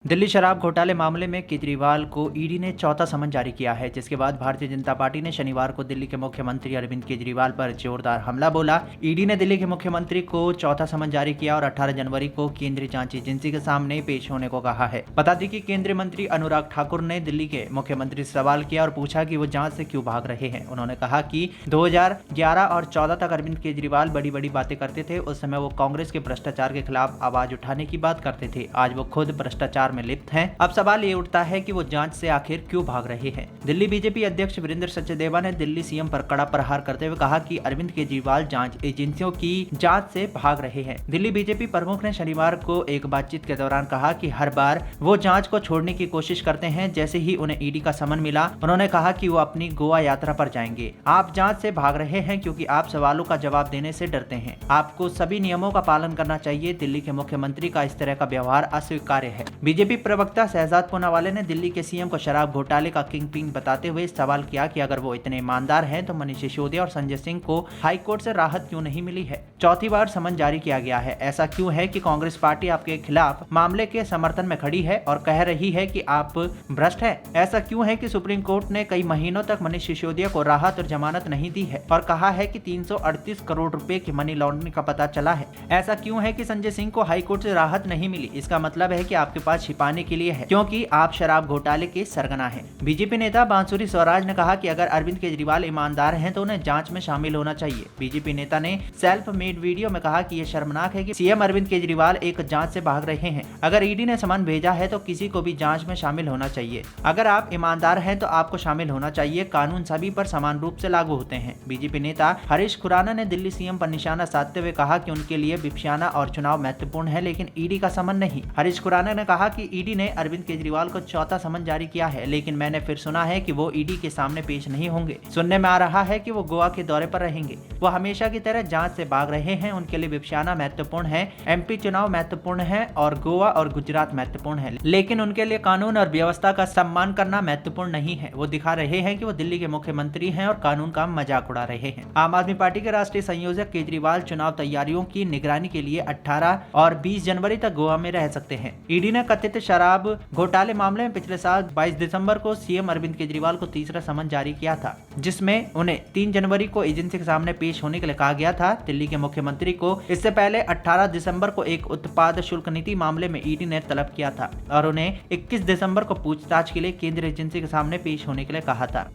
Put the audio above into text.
दिल्ली शराब घोटाले मामले में केजरीवाल को ईडी ने चौथा समन जारी किया है, जिसके बाद भारतीय जनता पार्टी ने शनिवार को दिल्ली के मुख्यमंत्री अरविंद केजरीवाल पर जोरदार हमला बोला। ईडी ने दिल्ली के मुख्यमंत्री को चौथा समन जारी किया और 18 जनवरी को केंद्रीय जांच एजेंसी के सामने पेश होने को कहा है। बता दें कि केंद्रीय मंत्री अनुराग ठाकुर ने दिल्ली के मुख्यमंत्री से सवाल किया और पूछा कि वो जांच से क्यों भाग रहे हैं। उन्होंने कहा कि 2011 और 14 तक अरविंद केजरीवाल बड़ी बड़ी बातें करते थे। उस समय वो कांग्रेस के भ्रष्टाचार के खिलाफ आवाज उठाने की बात करते थे। आज वो खुद भ्रष्टाचार में लिप्त हैं। अब सवाल ये उठता है कि वो जांच से आखिर क्यों भाग रहे हैं। दिल्ली बीजेपी अध्यक्ष वीरेंद्र सचदेवा ने दिल्ली सीएम पर कड़ा प्रहार करते हुए कहा कि अरविंद केजरीवाल जांच एजेंसियों की जांच से भाग रहे हैं। दिल्ली बीजेपी प्रमुख ने शनिवार को एक बातचीत के दौरान कहा कि हर बार वो जांच को छोड़ने की कोशिश करते हैं। जैसे ही उन्हें ईडी का समन मिला, उन्होंने कहा कि वो अपनी गोवा यात्रा पर जाएंगे। आप जांच से भाग रहे हैं क्योंकि आप सवालों का जवाब देने से डरते हैं। आपको सभी नियमों का पालन करना चाहिए। दिल्ली के मुख्यमंत्री का इस तरह का व्यवहार अस्वीकार्य है। बीजेपी प्रवक्ता शहजाद पूनावाला ने दिल्ली के सीएम को शराब घोटाले का किंग पिन बताते हुए सवाल किया कि अगर वो इतने ईमानदार हैं तो मनीष सिसोदिया और संजय सिंह को हाई कोर्ट से राहत क्यों नहीं मिली है। चौथी बार समन जारी किया गया है। ऐसा क्यों है कि कांग्रेस पार्टी आपके खिलाफ मामले के समर्थन में खड़ी है और कह रही है कि आप भ्रष्ट हैं। ऐसा क्यों है कि सुप्रीम कोर्ट ने कई महीनों तक मनीष सिसोदिया को राहत और जमानत नहीं दी है और कहा है कि 338 करोड़ रुपए की मनी लॉन्ड्रिंग का पता चला है। ऐसा क्यों है कि संजय सिंह को हाई कोर्ट से राहत नहीं मिली। इसका मतलब है कि आपके पास छिपाने के लिए है, क्योंकि आप शराब घोटाले के सरगना हैं। बीजेपी नेता बांसुरी स्वराज ने कहा कि अगर अरविंद केजरीवाल ईमानदार हैं तो उन्हें जांच में शामिल होना चाहिए। बीजेपी नेता ने सेल्फ मेड वीडियो में कहा कि यह शर्मनाक है कि सीएम अरविंद केजरीवाल एक जांच से भाग रहे हैं। अगर ईडी ने समन भेजा है तो किसी को भी जांच में शामिल होना चाहिए। अगर आप ईमानदार हैं तो आपको शामिल होना चाहिए। कानून सभी पर समान रूप से लागू होते हैं। बीजेपी नेता हरीश खुराना ने दिल्ली सीएम पर निशाना साधते हुए कहा कि उनके लिए विपक्षाना और चुनाव महत्वपूर्ण है, लेकिन ईडी का समन नहीं। हरीश खुराना ने कहा कि ईडी ने अरविंद केजरीवाल को चौथा समन जारी किया है, लेकिन मैंने फिर सुना है कि वो ईडी के सामने पेश नहीं होंगे। सुनने में आ रहा है कि वो गोवा के दौरे पर रहेंगे। वो हमेशा की तरह जांच से भाग रहे हैं। उनके लिए विपक्षाना महत्वपूर्ण है, एमपी चुनाव महत्वपूर्ण है और गोवा और गुजरात महत्वपूर्ण है, लेकिन उनके लिए कानून और व्यवस्था का सम्मान करना महत्वपूर्ण नहीं है। वो दिखा रहे हैं कि वो दिल्ली के मुख्यमंत्री हैं और कानून का मजाक उड़ा रहे हैं। आम आदमी पार्टी के राष्ट्रीय संयोजक केजरीवाल चुनाव तैयारियों की निगरानी के लिए 18 और 20 जनवरी तक गोवा में रह सकते हैं। ईडी ने कथित शराब घोटाले मामले में पिछले साल 22 दिसंबर को सीएम अरविंद केजरीवाल को तीसरा समन जारी किया था, जिसमें उन्हें 3 जनवरी को एजेंसी के सामने पेश होने के लिए कहा गया था। दिल्ली के मुख्यमंत्री को इससे पहले 18 दिसंबर को एक उत्पाद शुल्क नीति मामले में ईडी ने तलब किया था और उन्हें 21 दिसंबर को पूछताछ के लिए केंद्रीय एजेंसी के सामने पेश होने के लिए कहा था।